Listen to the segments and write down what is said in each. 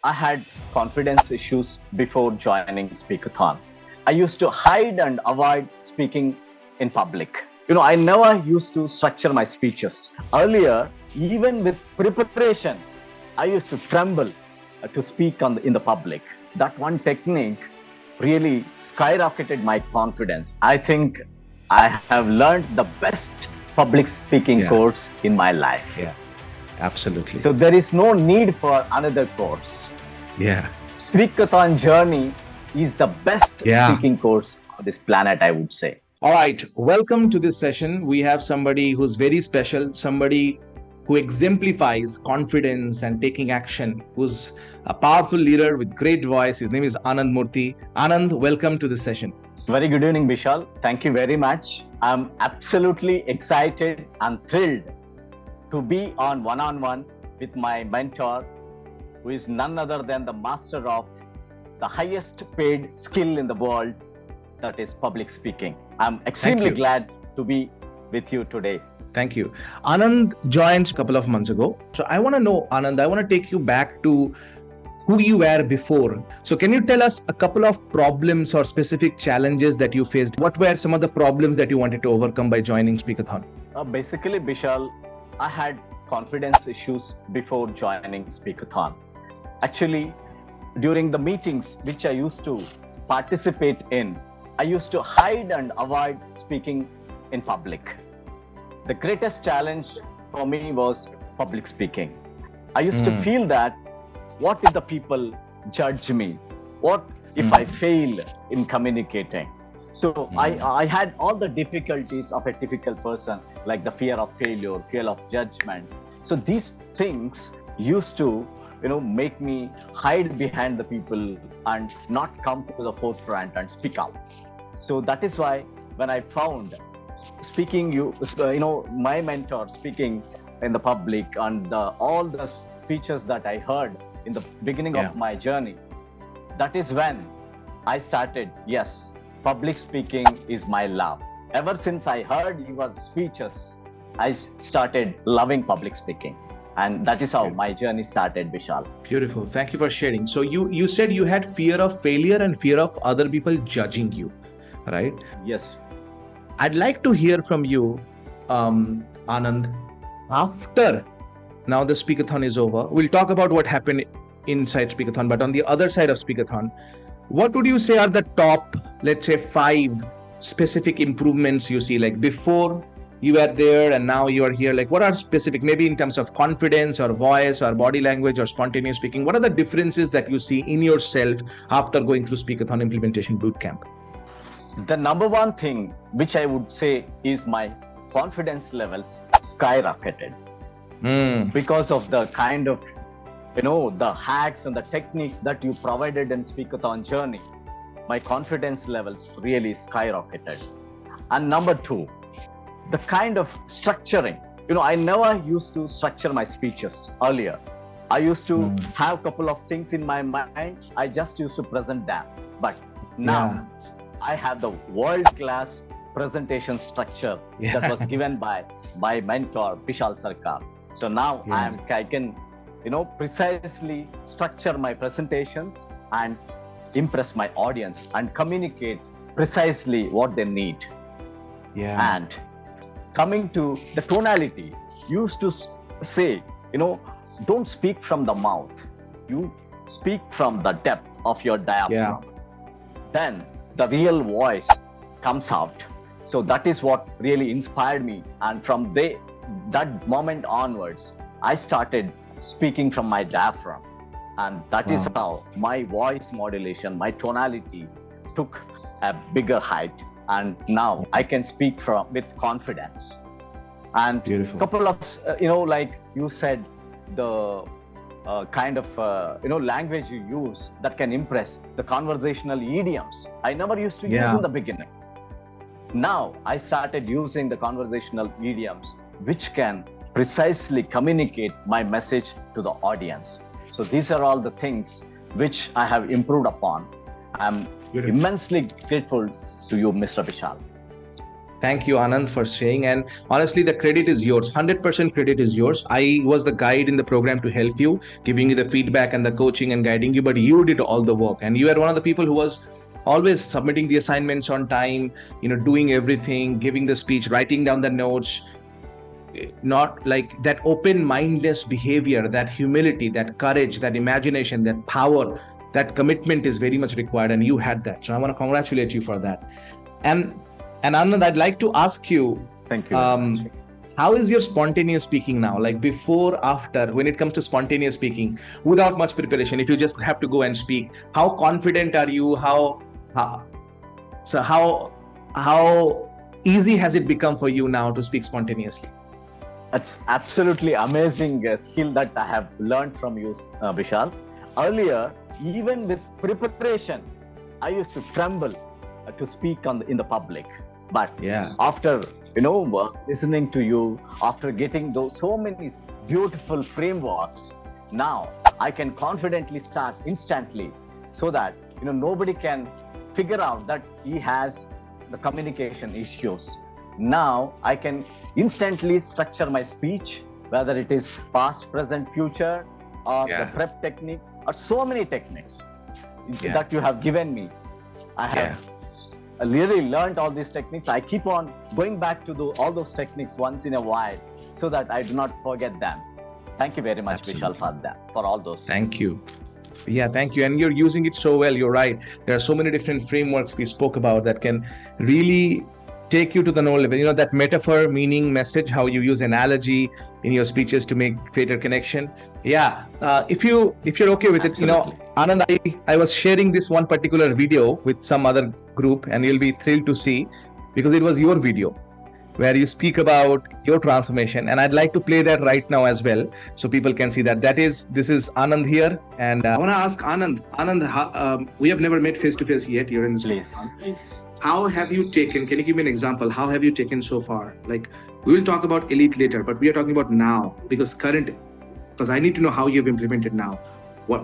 I had confidence issues before joining Speakathon. I used to hide and avoid speaking in public. I never used to structure my speeches. Earlier, even with preparation, I used to tremble to speak in the public. That one technique really skyrocketed my confidence. I think I have learned the best public speaking course in my life. Yeah, absolutely. So there is no need for another course. Yeah. Speakathon journey is the best speaking course on this planet, I would say. All right. Welcome to this session. We have somebody who's very special, somebody who exemplifies confidence and taking action, who's a powerful leader with great voice. His name is Anand Murthy. Anand, welcome to this session. Very good evening, Bishal. Thank you very much. I'm absolutely excited and thrilled to be on one-on-one with my mentor, who is none other than the master of the highest paid skill in the world, that is public speaking. I'm extremely glad to be with you today. Thank you. Anand joined a couple of months ago. So I want to know, Anand, I want to take you back to who you were before. So can you tell us a couple of problems or specific challenges that you faced? What were some of the problems that you wanted to overcome by joining Speakathon? Basically, Bishal, I had confidence issues before joining Speakathon. Actually, during the meetings which I used to participate in, I used to hide and avoid speaking in public. The greatest challenge for me was public speaking. I used to feel that, what if the people judge me? What if I fail in communicating? So I had all the difficulties of a typical person, like the fear of failure, fear of judgment. So these things used to make me hide behind the people and not come to the forefront and speak out. So that is why when I found speaking, my mentor speaking in the public and all the speeches that I heard in the beginning of my journey, that is when I started, yes, public speaking is my love. Ever since I heard your speeches, I started loving public speaking. And that is how my journey started, Bishal. Beautiful. Thank you for sharing. So you said you had fear of failure and fear of other people judging you, right? Yes. I'd like to hear from you, Anand, after now the Speakathon is over. We'll talk about what happened inside Speakathon, but on the other side of Speakathon, what would you say are the top, let's say, 5 specific improvements you see, like before you were there and now you are here? Like, what are specific, maybe in terms of confidence or voice or body language or spontaneous speaking? What are the differences that you see in yourself after going through Speakathon Implementation Bootcamp? The number one thing which I would say is my confidence levels skyrocketed because of the kind of, the hacks and the techniques that you provided in Speakathon journey. My confidence levels really skyrocketed. And number 2, the kind of structuring. I never used to structure my speeches earlier. I used to have a couple of things in my mind. I just used to present them. But now I have the world-class presentation structure that was given by my mentor, Bishal Sarkar. So now I can, precisely structure my presentations and impress my audience and communicate precisely what they need. And coming to the tonality, used to say, don't speak from the mouth. You speak from the depth of your diaphragm. Then the real voice comes out. So that is what really inspired me. And from that moment onwards, I started speaking from my diaphragm. And that is how my voice modulation, my tonality took a bigger height. And now I can speak with confidence. And a couple of, like you said, the kind of, language you use that can impress, the conversational idioms. I never used to use in the beginning. Now I started using the conversational idioms, which can precisely communicate my message to the audience. So these are all the things which I have improved upon. I'm immensely grateful to you, Mr. Bishal. Thank you, Anand, for saying. And honestly, the credit is yours. 100% credit is yours. I was the guide in the program to help you, giving you the feedback and the coaching and guiding you, but you did all the work. And you are one of the people who was always submitting the assignments on time, doing everything, giving the speech, writing down the notes, not like that open-mindedness behavior, that humility, that courage, that imagination, that power, that commitment is very much required. And you had that. So I want to congratulate you for that. And Anand, I'd like to ask you, Thank you. how is your spontaneous speaking now? Like before, after, when it comes to spontaneous speaking, without much preparation, if you just have to go and speak, how confident are you? How easy has it become for you now to speak spontaneously? That's absolutely amazing skill that I have learned from you, Bishal. Earlier, even with preparation, I used to tremble to speak in the public. But after listening to you, after getting so many beautiful frameworks, now I can confidently start instantly, so that nobody can figure out that he has the communication issues. Now I can instantly structure my speech, whether it is past, present, future, or the prep technique, or so many techniques that you have given me. I have really learned all these techniques. I keep on going back to all those techniques once in a while, so that I do not forget them. Thank you very much, Bishal, for all those. Thank you. Yeah, thank you. And you're using it so well. You're right. There are so many different frameworks we spoke about that can really take you to the next level. That metaphor, meaning, message, how you use analogy in your speeches to make greater connection. Yeah. If you're okay with Absolutely. it, Anand, I was sharing this one particular video with some other group, and you'll be thrilled to see, because it was your video where you speak about your transformation, and I'd like to play that right now as well, so people can see that. This is Anand here, and I want to ask Anand. Anand, we have never met face to face yet. You're in this. Please. How have you taken? Can you give me an example? How have you taken so far? Like, we will talk about elite later, but we are talking about now, because I need to know how you've implemented now.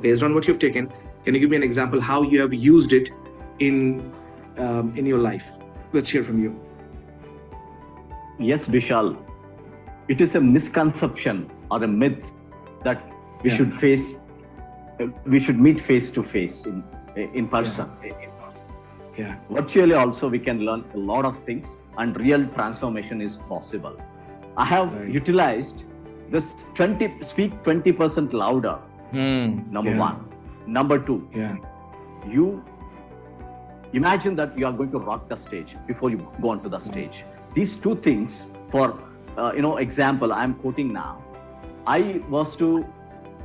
Based on what you've taken, can you give me an example how you have used it in your life? Let's hear from you. Yes, Bishal. It is a misconception or a myth that we should meet face to face in person. Virtually also we can learn a lot of things, and real transformation is possible. I have utilized this speak 20% louder. Number one. Number two, you imagine that you are going to rock the stage before you go onto the stage. These two things, for example, I am quoting now. I was to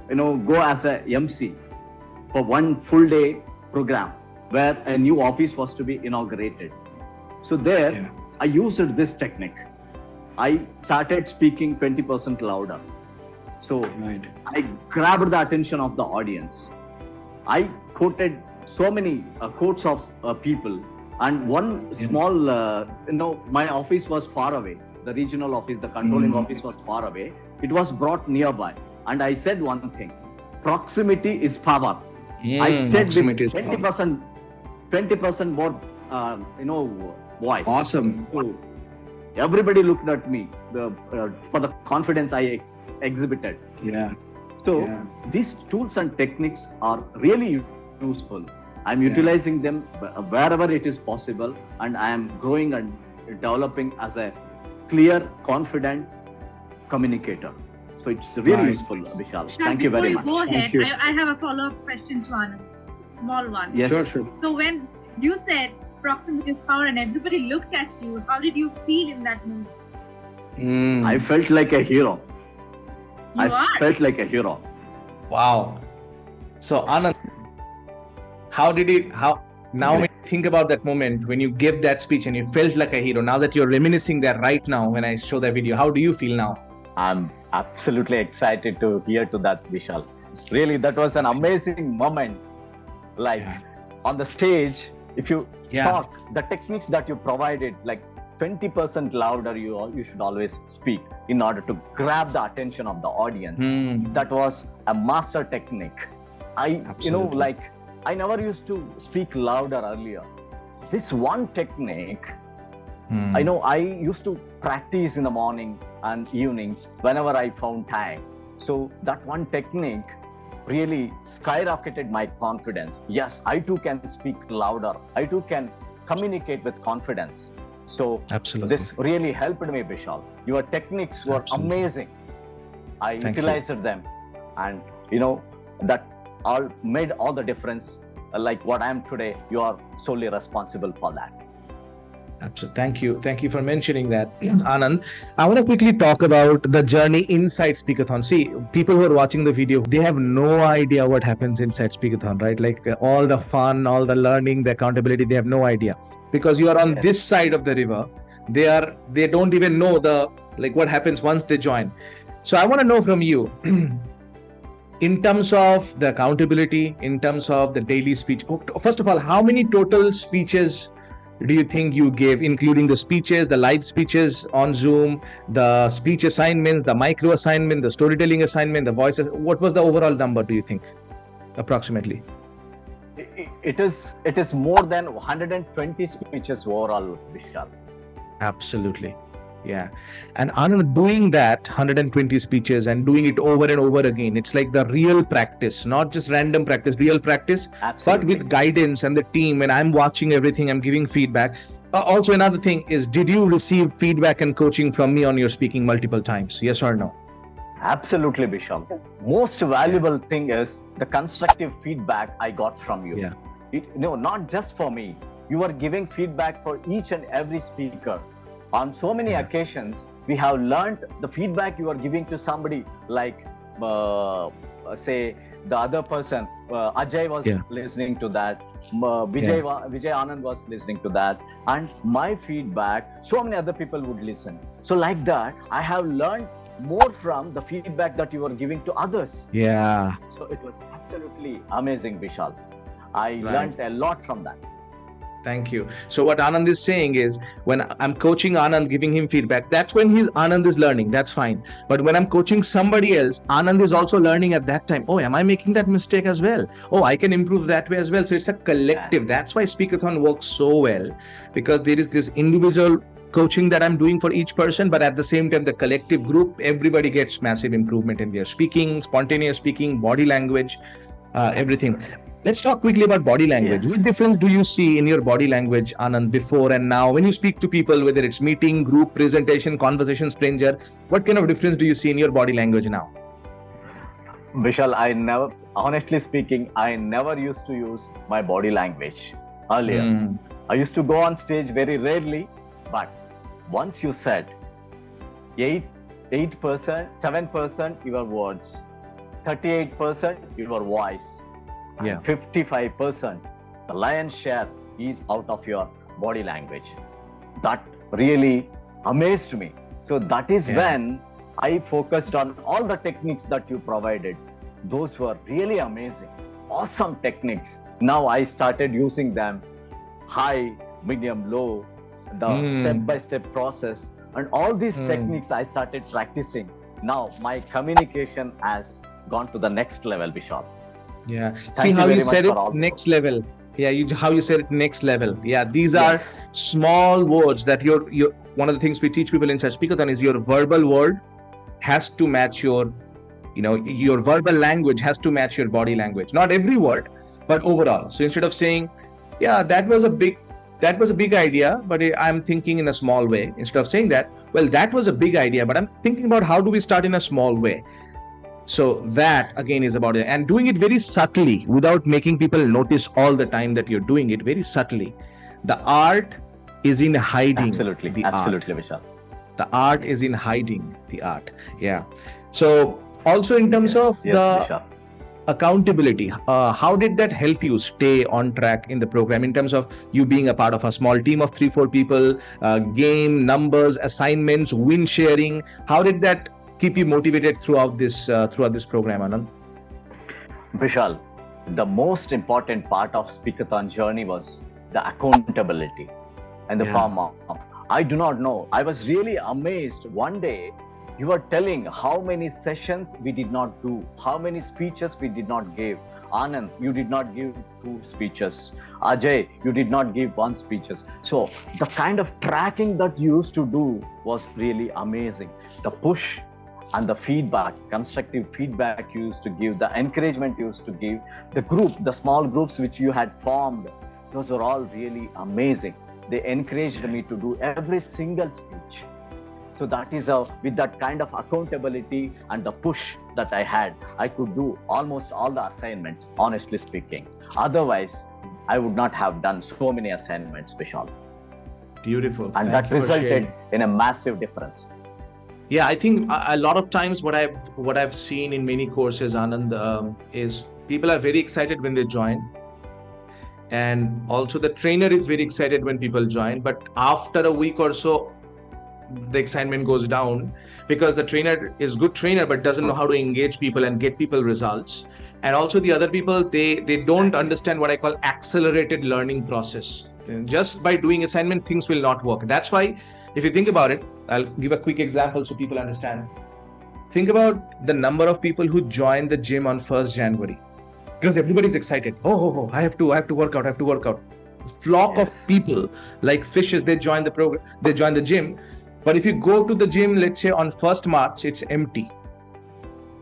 go as a MC for one full day program where a new office was to be inaugurated. So there, I used this technique. I started speaking 20% louder. So I grabbed the attention of the audience. I quoted so many quotes of people, and one small, my office was far away. The regional office, the controlling office was far away. It was brought nearby. And I said one thing: proximity is power. I said with 20% more, voice. Awesome. So everybody looked at me for the confidence I exhibited. So these tools and techniques are really useful. I'm utilizing them wherever it is possible, and I am growing and developing as a clear, confident communicator. So it's really useful, Bishal. Thank you very much. Before you go ahead, I have a follow-up question to Anand. Small one. Yes. Sure. So when you said proximity is power and everybody looked at you, how did you feel in that moment? I felt like a hero. I felt like a hero. Wow. So Anand, now when you think about that moment when you gave that speech and you felt like a hero, now that you're reminiscing that right now when I show that video, how do you feel now? I'm absolutely excited to hear to that, Bishal. Really, that was an amazing moment. Like on the stage, if you talk, the techniques that you provided, like 20% louder, you should always speak in order to grab the attention of the audience. That was a master technique. I never used to speak louder earlier. This one technique I know I used to practice in the morning and evenings whenever I found time. So that one technique really skyrocketed my confidence. Yes, I too can speak louder. I too can communicate with confidence. So Absolutely. this really helped me, Bishal. Your techniques were Absolutely. amazing. I Thank you. utilized them, and that all made all the difference. Like what I am today, you are solely responsible for that. Absolutely. Thank you for mentioning that, Anand. I want to quickly talk about the journey inside Speakathon. See, people who are watching the video, they have no idea what happens inside Speakathon, right? Like all the fun, all the learning, the accountability, they have no idea, because you are on this side of the river. They don't even know what happens once they join. So I want to know from you, in terms of the accountability, in terms of the daily speech. First of all, how many total speeches do you think you gave, including the speeches, the live speeches on Zoom, the speech assignments, the micro assignment, the storytelling assignment, the voices? What was the overall number, do you think, approximately? It is more than 120 speeches overall, Vishal. Absolutely. Yeah. And Anand, doing that 120 speeches and doing it over and over again, it's like the real practice, not just random practice, real practice. Absolutely. But with guidance and the team, and I'm watching everything, I'm giving feedback. Also, another thing is, did you receive feedback and coaching from me on your speaking multiple times? Yes or no? Absolutely, Bishal. Most valuable thing is the constructive feedback I got from you. Yeah. Not just for me. You are giving feedback for each and every speaker. On so many occasions, we have learned the feedback you are giving to somebody, like say the other person, Ajay was listening to that, Vijay Anand was listening to that, and my feedback, so many other people would listen. So like that, I have learned more from the feedback that you are giving to others. Yeah. So it was absolutely amazing, Vishal. I learned a lot from that. Thank you. So what Anand is saying is, when I'm coaching Anand, giving him feedback, that's when Anand is learning. That's fine. But when I'm coaching somebody else, Anand is also learning at that time. Oh, am I making that mistake as well? Oh, I can improve that way as well. So it's a collective. Yes. That's why Speakathon works so well, because there is this individual coaching that I'm doing for each person, but at the same time, the collective group, everybody gets massive improvement in their speaking, spontaneous speaking, body language, everything. Let's talk quickly about body language. Yes. What difference do you see in your body language, Anand, before and now? When you speak to people, whether it's meeting, group, presentation, conversation, stranger, what kind of difference do you see in your body language now? Bishal, honestly speaking, I never used to use my body language earlier. I used to go on stage very rarely, but once you said 8%, 7% your words, 38% your voice, 55%, the lion's share is out of your body language. That really amazed me. So that is when I focused on all the techniques that you provided. Those were really amazing, awesome techniques. Now I started using them, high, medium, low, the step-by-step process, and all these techniques I started practicing. Now my communication has gone to the next level, Bishal. Yeah. See how you said it, next level. Yeah, how you said it, next level. Yeah, these are small words that you're one of the things we teach people in Speakathon is your verbal word has to match your verbal language has to match your body language. Not every word, but overall. So instead of saying, yeah, that was a big idea, but I'm thinking in a small way. Instead of saying that, well, that was a big idea, but I'm thinking about how do we start in a small way. So that again is about it, and doing it very subtly without making people notice all the time that you're doing it, very subtly. The art is in hiding. Absolutely, Vishal. The art is in hiding the art. Yeah. So also in terms of the Vishal. Accountability, how did that help you stay on track in the program in terms of you being a part of a small team of 3-4 people, game, numbers, assignments, win sharing? How did that keep you motivated throughout this program, Anand? Bishal, the most important part of Speakathon journey was the accountability and the form of. I do not know. I was really amazed. One day, you were telling how many sessions we did not do, how many speeches we did not give, Anand, you did not give 2 speeches. Ajay, you did not give 1 speeches. So the kind of tracking that you used to do was really amazing. The push and the feedback, constructive feedback you used to give, the encouragement you used to give, the small groups which you had formed, those were all really amazing. They encouraged me to do every single speech. So that is with that kind of accountability and the push that I had, I could do almost all the assignments, honestly speaking. Otherwise, I would not have done so many assignments, Bishal. Beautiful. And that resulted in a massive difference. Yeah, I think a lot of times what I've seen in many courses, Anand, is people are very excited when they join. And also the trainer is very excited when people join. But after a week or so, the excitement goes down because the trainer is good trainer but doesn't know how to engage people and get people results. And also the other people, they don't understand what I call accelerated learning process. Just by doing assignment, things will not work. That's why, if you think about it, I'll give a quick example so people understand. Think about the number of people who joined the gym on 1st January. Because everybody's excited. Oh, I have to work out. Flock of people like fishes, they join the program, they join the gym. But if you go to the gym, let's say on 1st March, it's empty.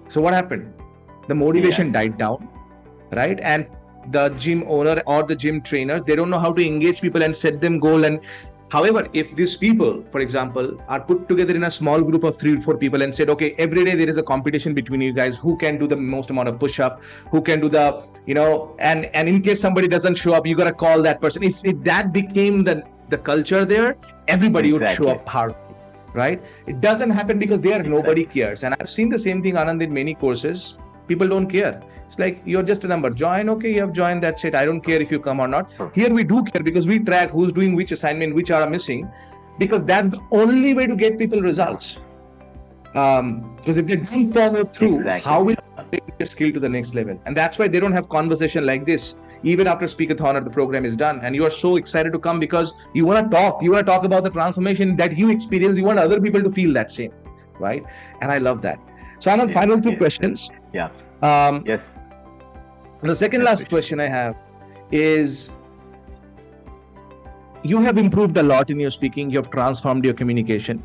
So what happened? The motivation died down, right? And the gym owner or the gym trainers, they don't know how to engage people and set them goal. And however, if these people, for example, are put together in a small group of 3 or 4 people and said, okay, every day there is a competition between you guys, who can do the most amount of push-up, who can do the, and in case somebody doesn't show up, you got to call that person. If that became the culture there, everybody would show up hard. Right? It doesn't happen because nobody cares. And I've seen the same thing, Anand, in many courses. People don't care. It's like, you're just a number. Join, okay, you have joined, that's it. I don't care if you come or not. Here we do care because we track who's doing which assignment, which are missing, because that's the only way to get people results. Because if they don't follow through, how will they take their skill to the next level? And that's why they don't have conversation like this. Even after Speakathon or the program is done, and you are so excited to come because you want to talk about the transformation that you experience. You want other people to feel that same, right? And I love that. So Anand, final 2 questions. Yeah. Yes. The second last question I have is, you have improved a lot in your speaking. You have transformed your communication.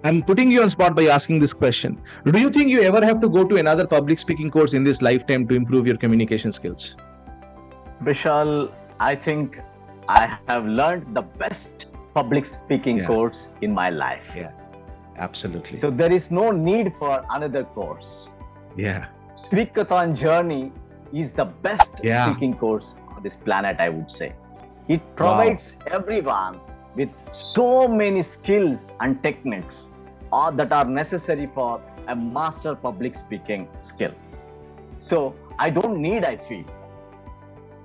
I'm putting you on spot by asking this question. Do you think you ever have to go to another public speaking course in this lifetime to improve your communication skills? Bishal, I think I have learned the best public speaking course in my life. Yeah, absolutely. So there is no need for another course. Yeah. Speakathon journey is the best speaking course on this planet, I would say. It provides everyone with so many skills and techniques that are necessary for a master public speaking skill. So I don't need, I feel.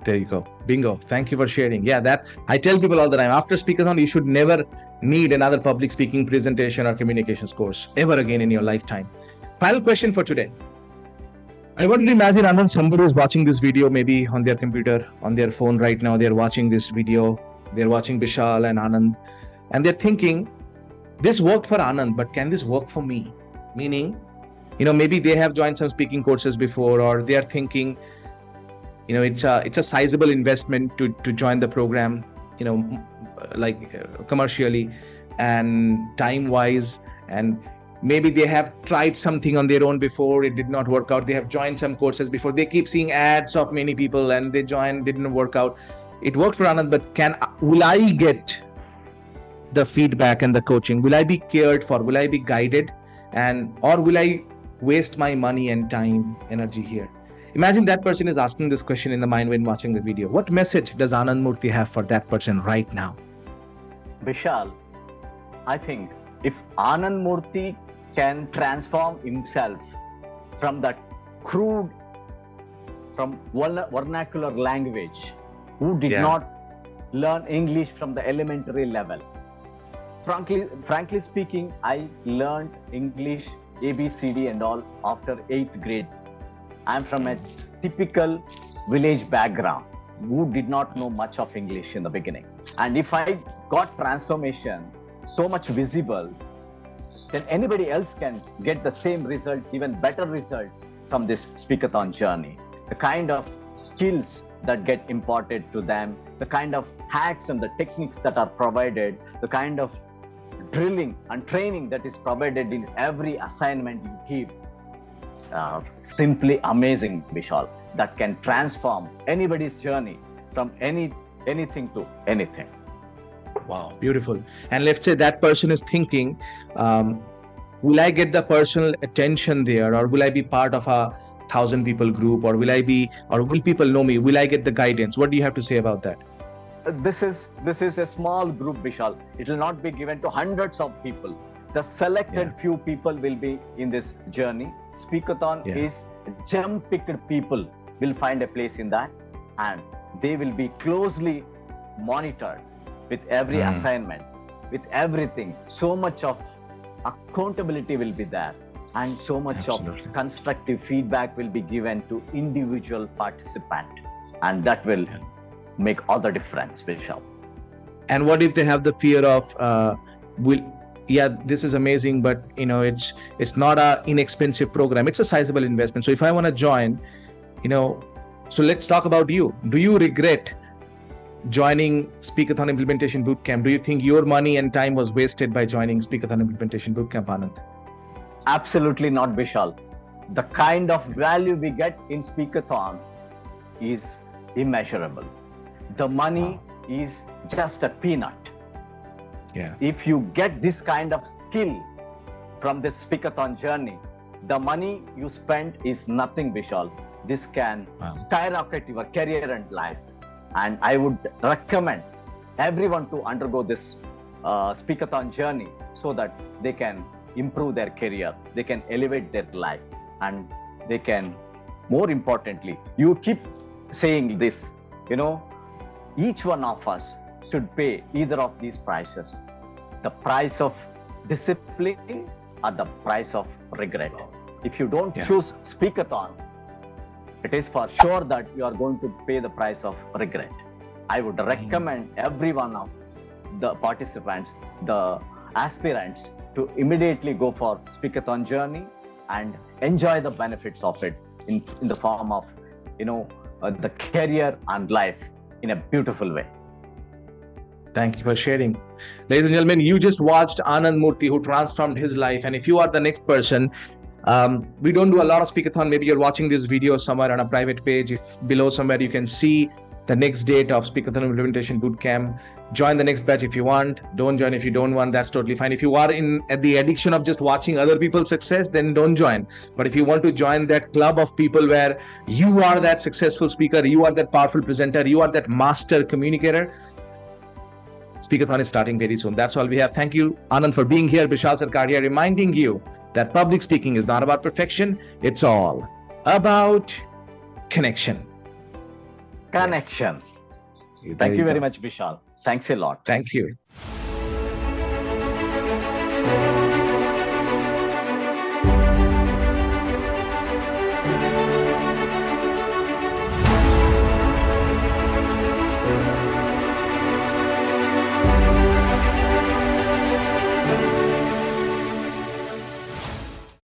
There you go. Bingo. Thank you for sharing. Yeah, I tell people all the time, after Speakathon, you should never need another public speaking presentation or communications course ever again in your lifetime. Final question for today. I want to imagine, Anand, somebody is watching this video maybe on their computer, on their phone right now. They're watching this video. They're watching Bishal and Anand, and they're thinking, this worked for Anand, but can this work for me? Meaning, maybe they have joined some speaking courses before, or they are thinking, it's a sizable investment to join the program, commercially and time-wise, and maybe they have tried something on their own before, it did not work out. They have joined some courses before. They keep seeing ads of many people and they joined, didn't work out. It worked for Anand, but will I get the feedback and the coaching? Will I be cared for? Will I be guided? Or will I waste my money and time, energy here? Imagine that person is asking this question in the mind when watching the video. What message does Anand Murthy have for that person right now? Bishal, I think if Anand Murthy can transform himself from that crude, from vernacular language, who did not learn English from the elementary level. Frankly speaking, I learned English, ABCD and all after 8th grade. I'm from a typical village background who did not know much of English in the beginning. And if I got transformation so much visible, then anybody else can get the same results, even better results from this speakathon journey, the kind of skills that get imparted to them, the kind of hacks and the techniques that are provided, the kind of drilling and training that is provided in every assignment you give, simply amazing, Bishal, that can transform anybody's journey from anything to anything. Wow, beautiful. And let's say that person is thinking, will I get the personal attention there, or will I be part of a 1,000 people group, or will people know me? Will I get the guidance? What do you have to say about that? This is a small group, Bishal. It will not be given to hundreds of people. The selected few people will be in this journey. Speakathon is gem-picked people will find a place in that, and they will be closely monitored with every assignment, with everything. So much of accountability will be there, and so much of constructive feedback will be given to individual participant, and that will make all the difference, Bishal. And what if they have the fear of this is amazing, but it's not a inexpensive program, it's a sizable investment. So if I want to join, so let's talk about you. Do you regret joining Speakathon Implementation Bootcamp? Do you think your money and time was wasted by joining Speakathon Implementation Bootcamp, Anand? Absolutely not, Bishal. The kind of value we get in Speakathon is immeasurable. The money is just a peanut. Yeah. If you get this kind of skill from this Speakathon journey, the money you spend is nothing, Bishal. This can skyrocket your career and life. And I would recommend everyone to undergo this Speakathon journey so that they can improve their career, they can elevate their life, and they can, more importantly, you keep saying this, each one of us should pay either of these prices, the price of discipline or the price of regret. If you don't choose Speakathon, it is for sure that you are going to pay the price of regret. I would recommend every one of the participants, the aspirants, to immediately go for Speakathon journey and enjoy the benefits of it in the form of, the career and life in a beautiful way. Thank you for sharing. Ladies and gentlemen, you just watched Anand Murthy, who transformed his life. And if you are the next person, we don't do a lot of Speakathon. Maybe you're watching this video somewhere on a private page. If below somewhere you can see the next date of Speakathon Implementation Bootcamp. Join the next batch if you want. Don't join if you don't want. That's totally fine. If you are at the addiction of just watching other people's success, then don't join. But if you want to join that club of people where you are that successful speaker, you are that powerful presenter, you are that master communicator, Speakathon is starting very soon. That's all we have. Thank you, Anand, for being here. Bishal Sarkar here, reminding you that public speaking is not about perfection. It's all about connection. Connection. Thank you very much, Bishal. Thanks a lot. Thank you.